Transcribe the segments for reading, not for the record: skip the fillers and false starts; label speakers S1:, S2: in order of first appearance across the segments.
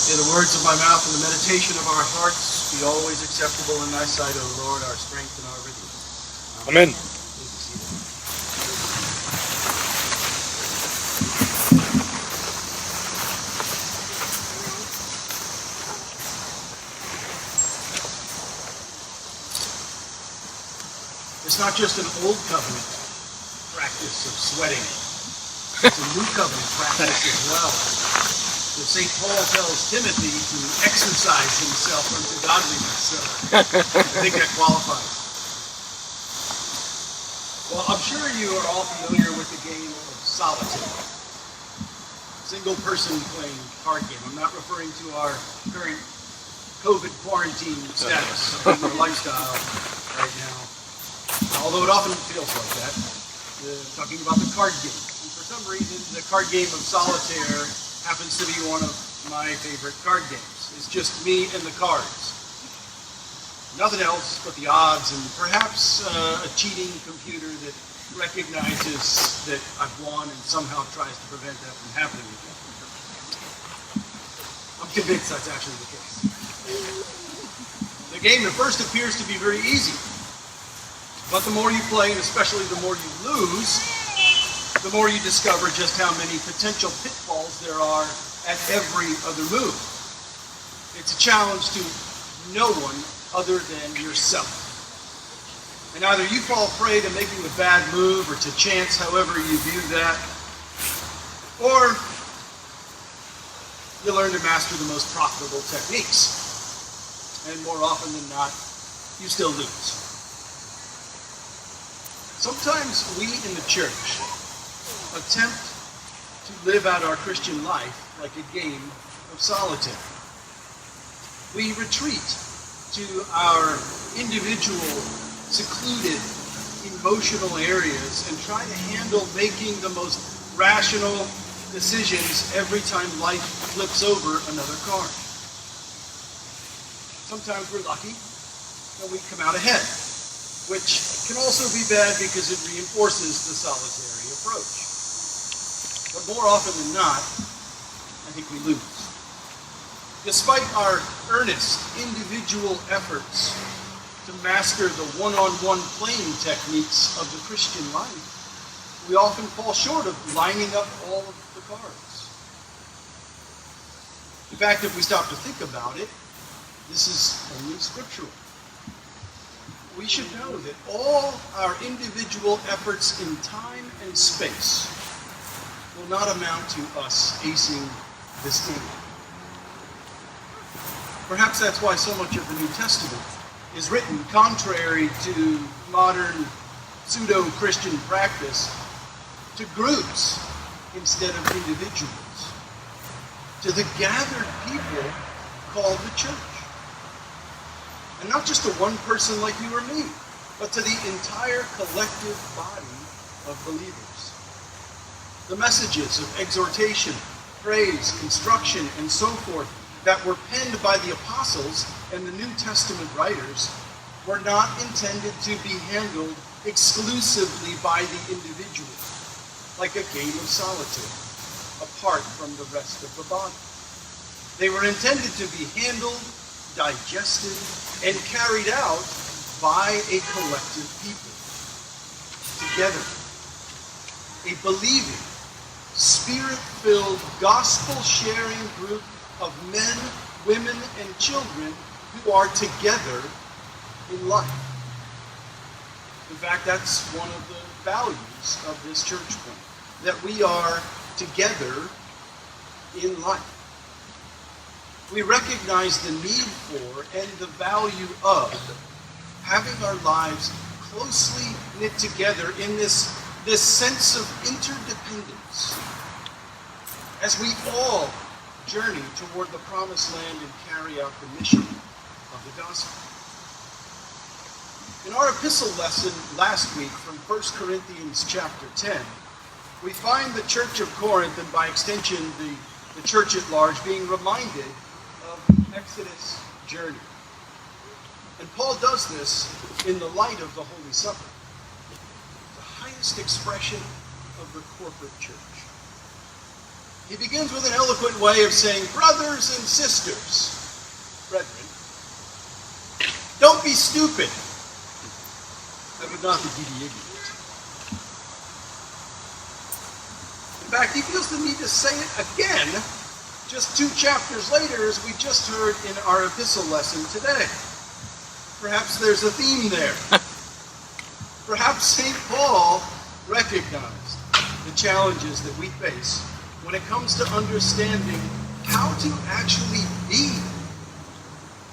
S1: May the words of my mouth and the meditation of our hearts be always acceptable in thy sight, O Lord, our strength and our redeemer.
S2: Amen.
S1: It's not just an old covenant practice of sweating. It's a new covenant practice as well. So St. Paul tells Timothy to exercise himself unto godliness. So I think that qualifies. Well, I'm sure you are all familiar with the game of solitaire. Single person playing card game. I'm not referring to our current COVID quarantine status of our lifestyle right now. Although it often feels like that. Talking about the card game. And for some reason, the card game of solitaire happens to be one of my favorite card games. It's just me and the cards. Nothing else but the odds and perhaps a cheating computer that recognizes that I've won and somehow tries to prevent that from happening again. I'm convinced that's actually the case. The game at first appears to be very easy. But the more you play, and especially the more you lose, the more you discover just how many potential pitfalls there are at every other move. It's a challenge to no one other than yourself. And either you fall prey to making a bad move or to chance, however you view that, or you learn to master the most profitable techniques. And more often than not, you still lose. Sometimes we in the church attempt to live out our Christian life like a game of solitaire. We retreat to our individual, secluded, emotional areas and try to handle making the most rational decisions every time life flips over another card. Sometimes we're lucky and we come out ahead, which can also be bad because it reinforces the solitary approach. But more often than not, I think we lose. Despite our earnest individual efforts to master the one-on-one playing techniques of the Christian life, we often fall short of lining up all of the cards. In fact, if we stop to think about it, this is only scriptural. We should know that all our individual efforts in time and space will not amount to us acing this game. Perhaps that's why so much of the New Testament is written contrary to modern pseudo-Christian practice, to groups instead of individuals, to the gathered people called the church. And not just to one person like you or me, but to the entire collective body of believers. The messages of exhortation, praise, instruction, and so forth that were penned by the apostles and the New Testament writers were not intended to be handled exclusively by the individual, like a game of solitaire, apart from the rest of the body. They were intended to be handled, digested, and carried out by a collective people, together. A believing, spirit-filled, gospel-sharing group of men, women, and children who are together in life. In fact, that's one of the values of this church plan, that we are together in life. We recognize the need for and the value of having our lives closely knit together in this sense of interdependence as we all journey toward the promised land and carry out the mission of the gospel. In our epistle lesson last week from 1 Corinthians chapter 10, we find the church of Corinth, and by extension the church at large, being reminded of the Exodus journey. And Paul does this in the light of the Holy Supper, the highest expression of the corporate church. He begins with an eloquent way of saying, brothers and sisters, brethren, don't be stupid. I would not that ye be ignorant. In fact, he feels the need to say it again just 2 chapters later, as we just heard in our epistle lesson today. Perhaps there's a theme there. Perhaps St. Paul recognized the challenges that we face when it comes to understanding how to actually be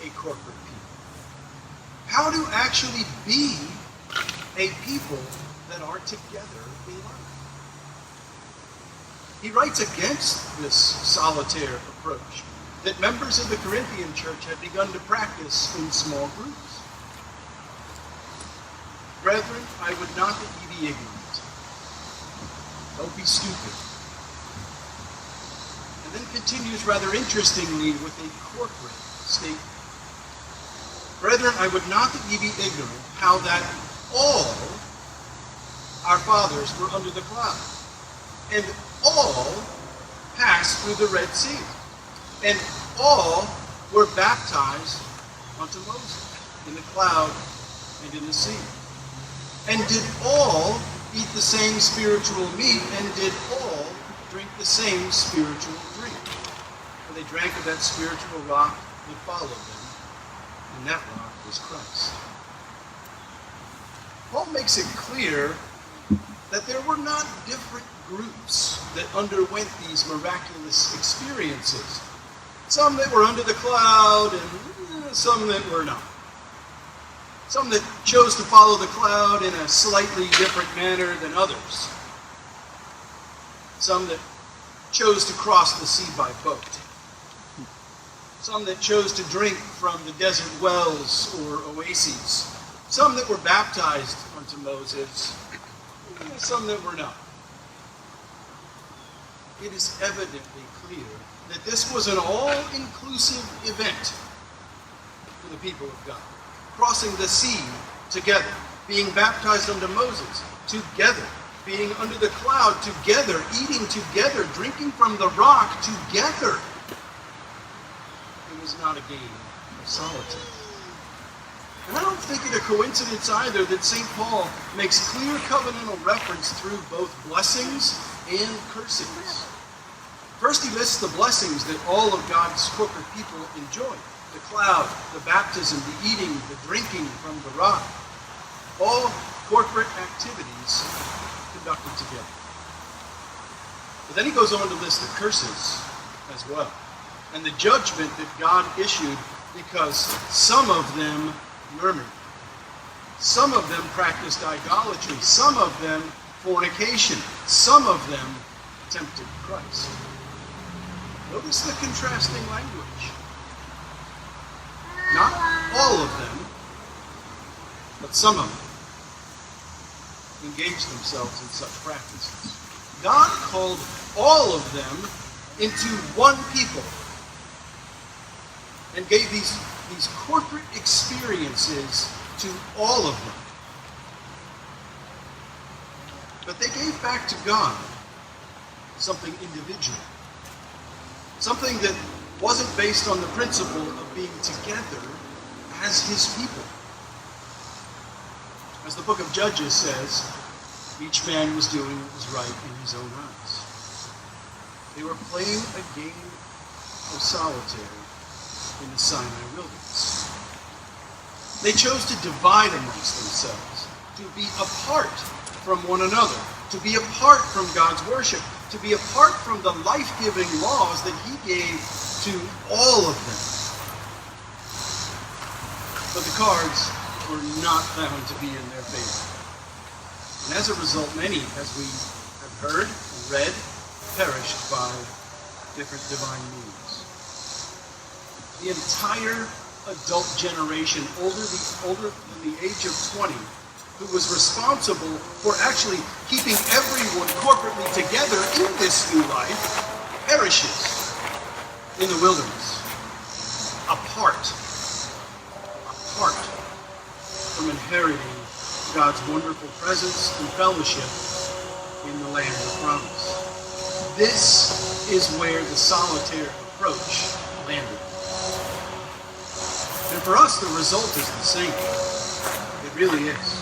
S1: a corporate people. How to actually be a people that are together in life. He writes against this solitaire approach that members of the Corinthian church had begun to practice in small groups. Brethren, I would not that ye be ignorant. Don't be stupid. And then continues rather interestingly with a corporate statement. Brethren, I would not that ye be ignorant how that all our fathers were under the cloud, and all passed through the Red Sea, and all were baptized unto Moses in the cloud and in the sea, and did all eat the same spiritual meat, and did all drink the same spiritual drink. For they drank of that spiritual rock that followed them, and that rock was Christ. Paul makes it clear that there were not different groups that underwent these miraculous experiences. Some that were under the cloud and some that were not. Some that chose to follow the cloud in a slightly different manner than others. Some that chose to cross the sea by boat. Some that chose to drink from the desert wells or oases. Some that were baptized unto Moses. Some that were not. It is evidently clear that this was an all-inclusive event for the people of God. Crossing the sea together, being baptized unto Moses together, being under the cloud together, eating together, drinking from the rock together. It was not a game of solitude. And I don't think it a coincidence either that St. Paul makes clear covenantal reference through both blessings and cursings. First, he lists the blessings that all of God's corporate people enjoy. The cloud, the baptism, the eating, the drinking from the rock. All corporate activities conducted together. But then he goes on to list the curses as well, and the judgment that God issued because some of them murmured. Some of them practiced idolatry. Some of them fornication. Some of them tempted Christ. Notice the contrasting language. Not all of them, but some of them engaged themselves in such practices. God called all of them into one people and gave these corporate experiences to all of them. But they gave back to God something individual. Something that wasn't based on the principle of being together as his people. As the book of Judges says, each man was doing what was right in his own eyes. They were playing a game of solitaire in the Sinai wilderness. They chose to divide amongst themselves, to be apart from one another, to be apart from God's worship, to be apart from the life-giving laws that he gave to all of them. But the cards were not found to be in their favor. And as a result, many, as we have heard and read, perished by different divine means. The entire adult generation, older than the age of 20, who was responsible for actually keeping everyone corporately together in this new life, perishes in the wilderness, apart from inheriting God's wonderful presence and fellowship in the land of promise. This is where the solitaire approach landed. And for us, the result is the same. It really is.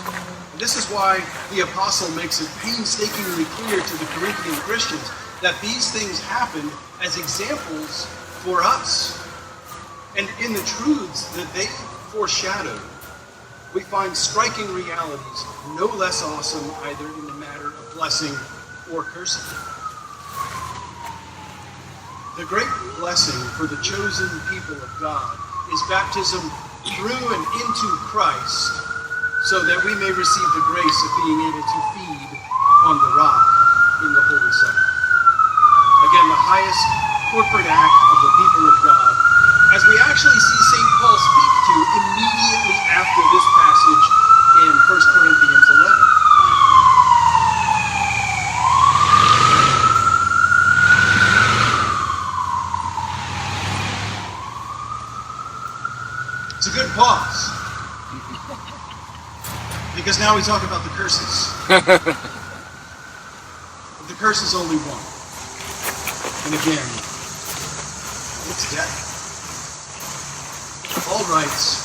S1: And this is why the apostle makes it painstakingly clear to the Corinthian Christians that these things happened as examples for us. And in the truths that they foreshadowed, we find striking realities no less awesome either in the matter of blessing or cursing. The great blessing for the chosen people of God is baptism through and into Christ, so that we may receive the grace of being able to feed on the rock in the Holy Side. Again, the highest corporate act of the people of God, as we actually see St. Paul speak to immediately after this passage in 1 Corinthians 11. It's a good pause. Because now we talk about the curses. But the curse is only one. And again, it's death. Paul writes,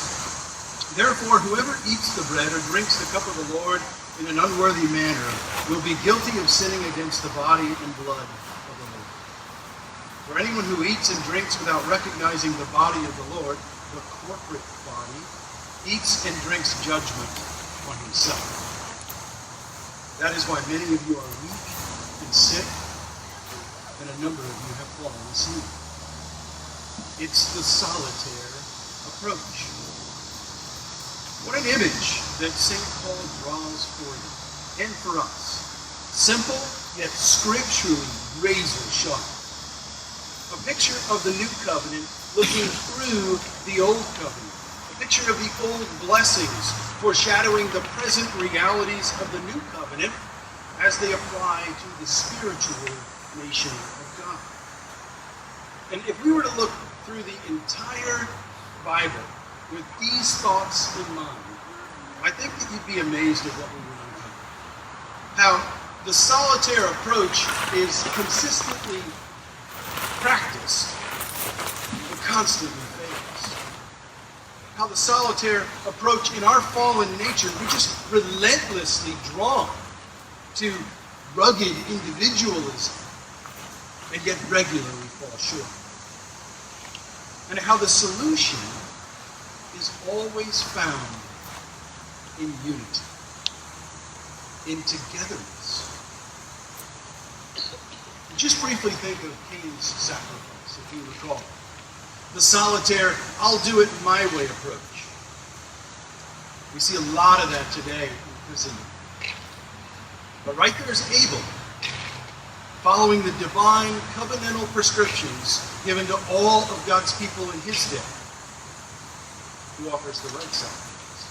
S1: "Therefore, whoever eats the bread or drinks the cup of the Lord in an unworthy manner will be guilty of sinning against the body and blood of the Lord. For anyone who eats and drinks without recognizing the body of the Lord, the corporate body, eats and drinks judgment on himself. That is why many of you are weak and sick, and a number of you have fallen asleep." It's the solitaire approach. What an image that St. Paul draws for you and for us. Simple, yet scripturally razor sharp. A picture of the new covenant looking through the old covenant. A picture of the old blessings foreshadowing the present realities of the new covenant as they apply to the spiritual nation of God. And if we were to look through the entire Bible with these thoughts in mind, I think that you'd be amazed at what we would uncover. How the solitaire approach is consistently practiced but constantly fails. How the solitaire approach in our fallen nature, we're just relentlessly drawn to rugged individualism and yet regularly fall short. And how the solution is always found in unity, in togetherness. Just briefly think of Cain's sacrifice, if you recall. The solitaire, I'll do it my way approach. We see a lot of that today in Christendom. But right there is Abel, following the divine covenantal prescriptions given to all of God's people in his day, who offers the right sacrifice.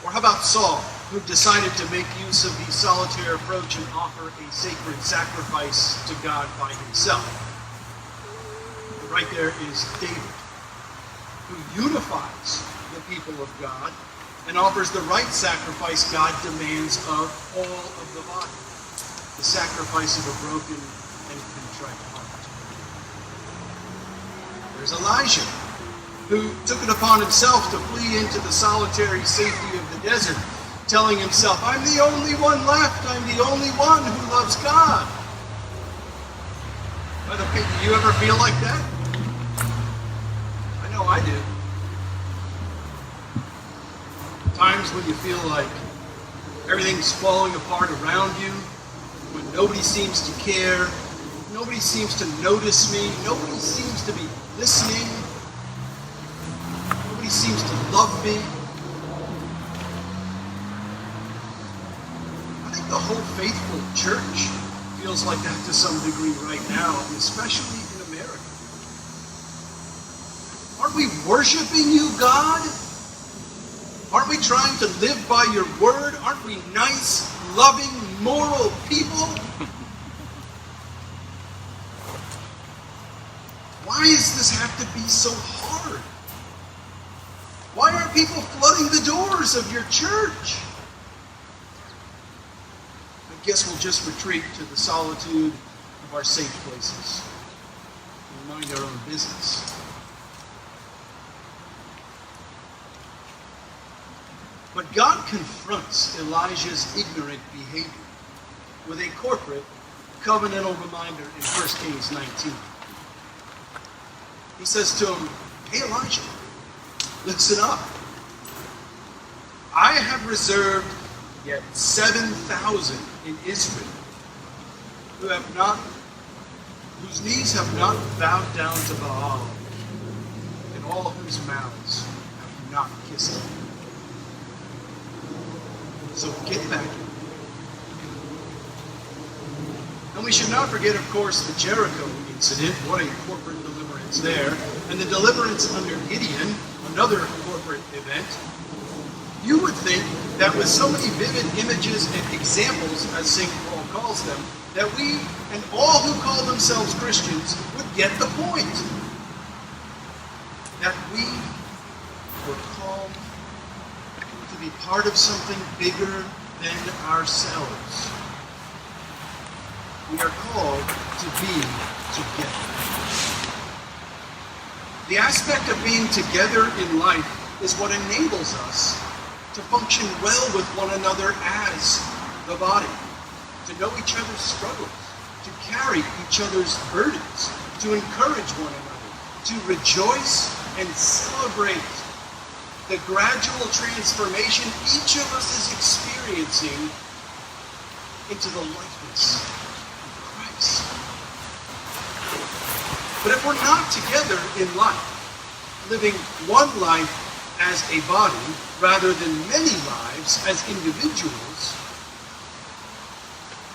S1: Or how about Saul, who decided to make use of the solitaire approach and offer a sacred sacrifice to God by himself? And right there is David, who unifies the people of God and offers the right sacrifice God demands of all of the body, the sacrifice of a broken and contrite heart. There's Elijah, who took it upon himself to flee into the solitary safety of the desert, telling himself, I'm the only one left, I'm the only one who loves God. By the way, do you ever feel like that? I know I do. Times when you feel like everything's falling apart around you, when nobody seems to care, nobody seems to notice me, nobody seems to be listening, nobody seems to love me. I think the whole faithful church feels like that to some degree right now, especially in America. Aren't we worshiping you, God? Aren't we trying to live by your word? Aren't we nice, loving, moral people? Why does this have to be so hard? Why aren't people flooding the doors of your church? I guess we'll just retreat to the solitude of our safe places and mind our own business. But God confronts Elijah's ignorant behavior with a corporate covenantal reminder in 1 Kings 19. He says to him, "Hey Elijah, listen up. I have reserved yet 7,000 in Israel whose knees have not bowed down to Baal, and all whose mouths have not kissed him. So get back." And we should not forget, of course, the Jericho incident. What a corporate deliverance there. And the deliverance under Gideon, another corporate event. You would think that with so many vivid images and examples, as St. Paul calls them, that we and all who call themselves Christians would get the point. That we were called to be part of something bigger than ourselves. We are called to be together. The aspect of being together in life is what enables us to function well with one another as the body, to know each other's struggles, to carry each other's burdens, to encourage one another, to rejoice and celebrate the gradual transformation each of us is experiencing into the likeness of Christ. But if we're not together in life, living one life as a body rather than many lives as individuals,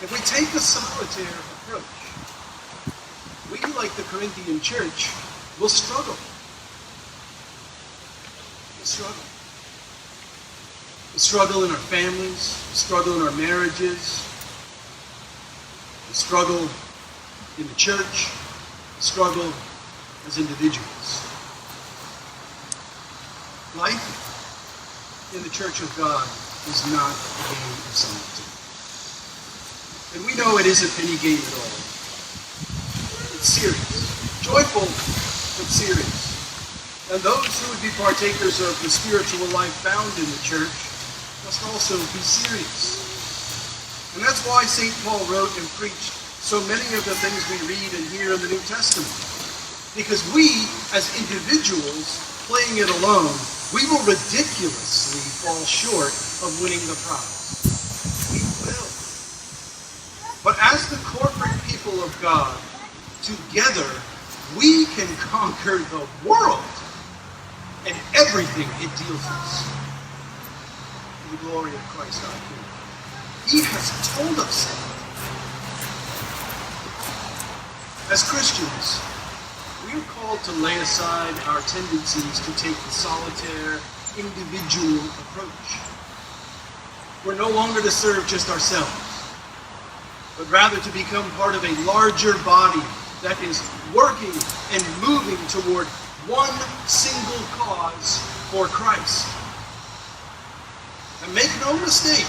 S1: if we take a solitaire approach, we, like the Corinthian church, will struggle. We'll struggle. We struggle in our families, we struggle in our marriages, we struggle in the church, we struggle as individuals. Life in the Church of God is not a game of solitaire. And we know it isn't any game at all. It's serious. Joyful, but serious. And those who would be partakers of the spiritual life found in the church must also be serious. And that's why St. Paul wrote and preached so many of the things we read and hear in the New Testament. Because we, as individuals, playing it alone, we will ridiculously fall short of winning the prize. We will. But as the corporate people of God, together, we can conquer the world and everything it deals us. To the glory of Christ our King. He has told us that. As Christians, we are called to lay aside our tendencies to take the solitaire, individual approach. We're no longer to serve just ourselves, but rather to become part of a larger body that is working and moving toward one single cause for Christ. And make no mistake,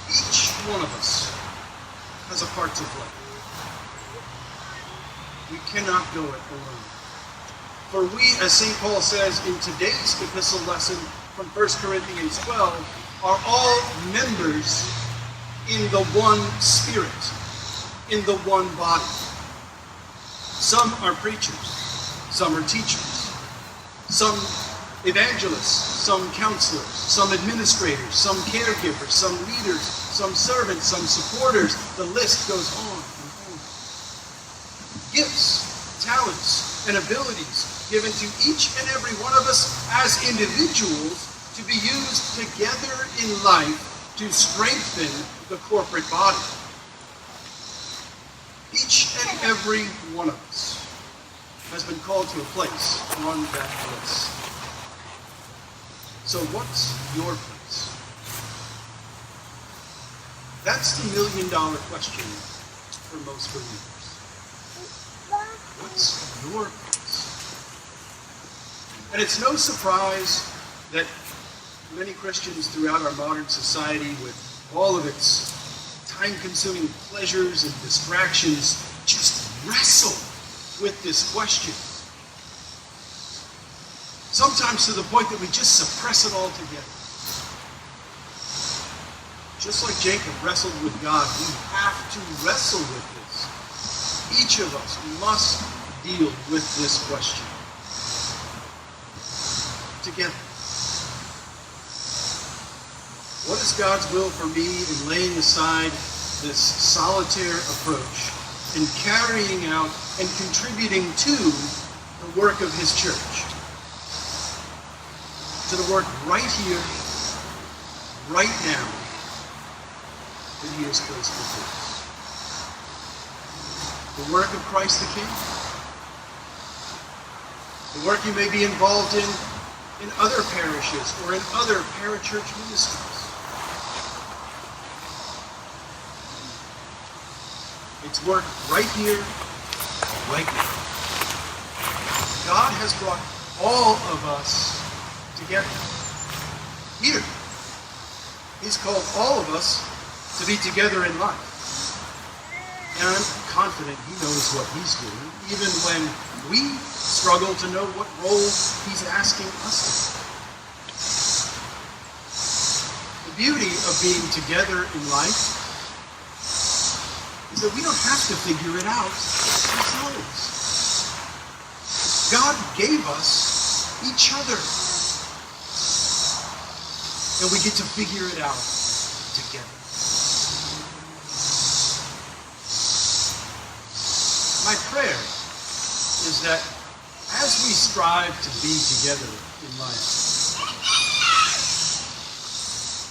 S1: each one of us has a part to play. We cannot go it alone. For we, as St. Paul says in today's epistle lesson from 1 Corinthians 12, are all members in the one Spirit, in the one body. Some are preachers, some are teachers, some evangelists, some counselors, some administrators, some caregivers, some leaders, some servants, some supporters. The list goes on. Gifts, talents, and abilities given to each and every one of us as individuals to be used together in life to strengthen the corporate body. Each and every one of us has been called to a place on that list. So what's your place? That's the million-dollar question for most believers. What's your place? And it's no surprise that many Christians throughout our modern society, with all of its time-consuming pleasures and distractions just wrestle with this question. Sometimes to the point that we just suppress it altogether. Just like Jacob wrestled with God, we have to wrestle with this. Each of us must deal with this question together. What is God's will for me in laying aside this solitaire approach and carrying out and contributing to the work of his church? To the work right here, right now, that he has placed before us. The work of Christ the King. The work you may be involved in other parishes or in other parachurch ministries. It's work right here, right now. God has brought all of us together. Here. He's called all of us to be together in life. And I'm confident he knows what he's doing, even when we struggle to know what role he's asking us to play. The beauty of being together in life is that we don't have to figure it out ourselves. God gave us each other. And we get to figure it out together. My prayer is that as we strive to be together in life,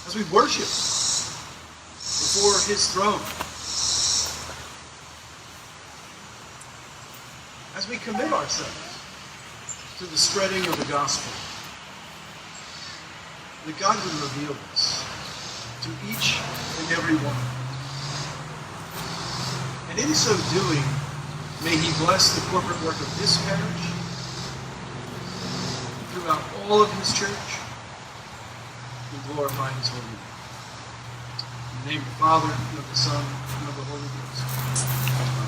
S1: as we worship before his throne, as we commit ourselves to the spreading of the gospel, that God would reveal this to each and every one. And in so doing, may he bless the corporate work of this parish throughout all of his church and glorify his holy name. In the name of the Father, and of the Son, and of the Holy Ghost.